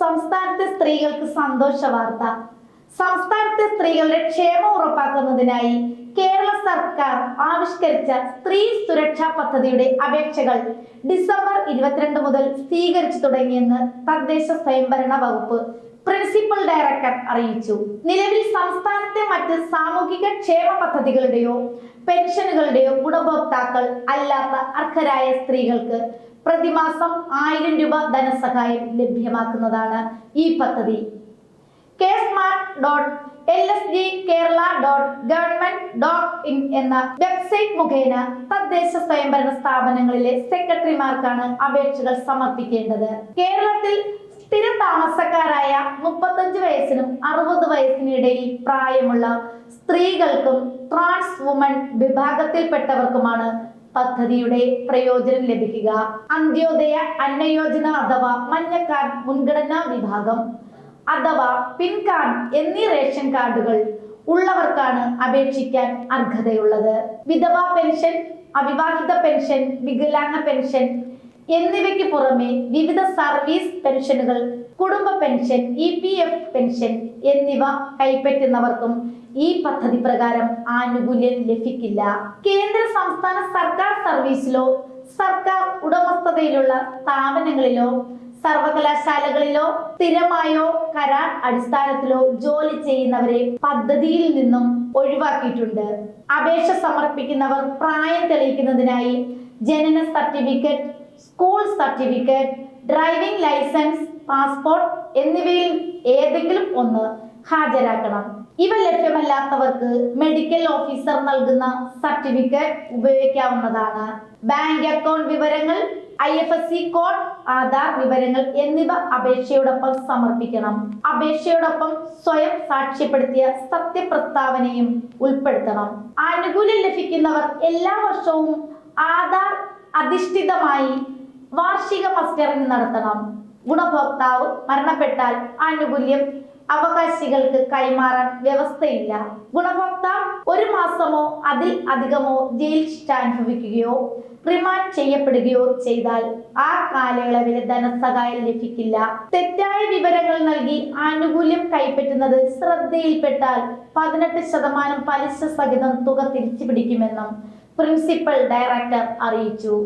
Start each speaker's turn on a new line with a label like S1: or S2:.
S1: സംസ്ഥാനത്തെ സ്ത്രീകൾക്ക് സന്തോഷ വാർത്ത. സംസ്ഥാനത്തെ സ്ത്രീകളുടെ ക്ഷേമം ഉറപ്പാക്കുന്നതിനായി കേരള സർക്കാർ ആവിഷ്കരിച്ച സ്ത്രീ സുരക്ഷാ പദ്ധതിയുടെ അപേക്ഷകൾ ഡിസംബർ 22 മുതൽ സ്വീകരിച്ചു തുടങ്ങിയെന്ന് തദ്ദേശ സ്വയംഭരണ വകുപ്പ് പ്രിൻസിപ്പൽ ഡയറക്ടർ അറിയിച്ചു. നിലവിൽ സംസ്ഥാനത്തെ മറ്റ് സാമൂഹിക ക്ഷേമ പദ്ധതികളുടെയോ പെൻഷനുകളുടെയോ ഗുണഭോക്താക്കൾ അല്ലാത്ത അർഹരായ സ്ത്രീകൾക്ക് പ്രതിമാസം 1000 രൂപ ധനസഹായം ലഭ്യമാക്കുന്നതാണ് ഈ പദ്ധതി. KSmart.lsgkerala.government.in എന്ന വെബ്സൈറ്റ് മുഖേന തദ്ദേശ സ്വയംഭരണ സ്ഥാപനങ്ങളിലെ സെക്രട്ടറിമാർക്കാണ് അപേക്ഷകൾ സമർപ്പിക്കേണ്ടത്. കേരളത്തിൽ സ്ഥിര താമസക്കാരായ 35 വയസ്സിനും 60 വയസ്സിനിടയിൽ പ്രായമുള്ള സ്ത്രീകൾക്കും ട്രാൻസ് വുമൺ വിഭാഗത്തിൽപ്പെട്ടവർക്കുമാണ് പദ്ധതിയുടെ പ്രയോജനം ലഭിക്കുക. അന്ത്യോദയ അന്നയോജന അഥവാ മഞ്ഞ കാർഡ് മുൻഗണനാ വിഭാഗം അഥവാ പിൻ കാർഡ് എന്നീ റേഷൻ കാർഡുകൾ ഉള്ളവർക്കാണ് അപേക്ഷിക്കാൻ അർഹതയുള്ളത്. വിധവാ പെൻഷൻ, അവിവാഹിത പെൻഷൻ, വികലാംഗ പെൻഷൻ എന്നിവയ്ക്ക് പുറമെ വിവിധ സർവീസ് പെൻഷനുകൾ, കുടുംബ പെൻഷൻ, EPF പെൻഷൻ എന്നിവ കൈപ്പറ്റുന്നവർക്കും ഈ പദ്ധതി പ്രകാരം ആനുകൂല്യം ലഭിക്കില്ല. കേന്ദ്ര സംസ്ഥാന സർക്കാർ സർവീസിലോ സർക്കാർ ഉടമസ്ഥതയിലുള്ള സ്ഥാപനങ്ങളിലോ സർവകലാശാലകളിലോ സ്ഥിരമായോ കരാർ അടിസ്ഥാനത്തിലോ ജോലി ചെയ്യുന്നവരെ പദ്ധതിയിൽ നിന്നും ഒഴിവാക്കിയിട്ടുണ്ട്. അപേക്ഷ സമർപ്പിക്കുന്നവർ പ്രായം തെളിയിക്കുന്നതിനായി ജനന certificate, school certificate, driving licence, passport എന്നിവയിൽ ഏതെങ്കിലും ഒന്ന് ഹാജരാക്കണം. ഇവ ലഭ്യമല്ലാത്തവർക്ക് മെഡിക്കൽ ഓഫീസർ നൽകുന്ന സർട്ടിഫിക്കറ്റ് ഉപയോഗിക്കാവുന്നതാണ്. ബാങ്ക് അക്കൗണ്ട് വിവരങ്ങൾ, IFSC കോഡ്, ആധാർ വിവരങ്ങൾ എന്നിവ അപേക്ഷയോടൊപ്പം സമർപ്പിക്കണം. അപേക്ഷയോടൊപ്പം സ്വയം സാക്ഷ്യപ്പെടുത്തിയ സത്യപ്രസ്താവനയും ഉൾപ്പെടുത്തണം. ആനുകൂല്യം ലഭിക്കുന്നവർ എല്ലാ വർഷവും ആധാർ അധിഷ്ഠിതമായി വാർഷിക മസ്റ്ററിംഗ് നടത്തണം. ഗുണഭോക്താവ് മരണപ്പെട്ടാൽ ആനുകൂല്യം അവകാശികൾക്ക് കൈമാറാൻ വ്യവസ്ഥയില്ല. ഗുണഭോക്താവ് 1 മാസമോ അതിൽ അധികമോ ജയിൽ ശിക്ഷ അനുഭവിക്കുകയോ റിമാൻഡ് ചെയ്യപ്പെടുകയോ ചെയ്താൽ ആ കാലയളവിൽ ധനസഹായം ലഭിക്കില്ല. തെറ്റായ വിവരങ്ങൾ നൽകി ആനുകൂല്യം കൈപ്പറ്റുന്നത് ശ്രദ്ധയിൽപ്പെട്ടാൽ 18% പലിശ സഹിതം തുക തിരിച്ചുപിടിക്കുമെന്നും പ്രിൻസിപ്പൽ ഡയറക്ടർ അറിയിച്ചു.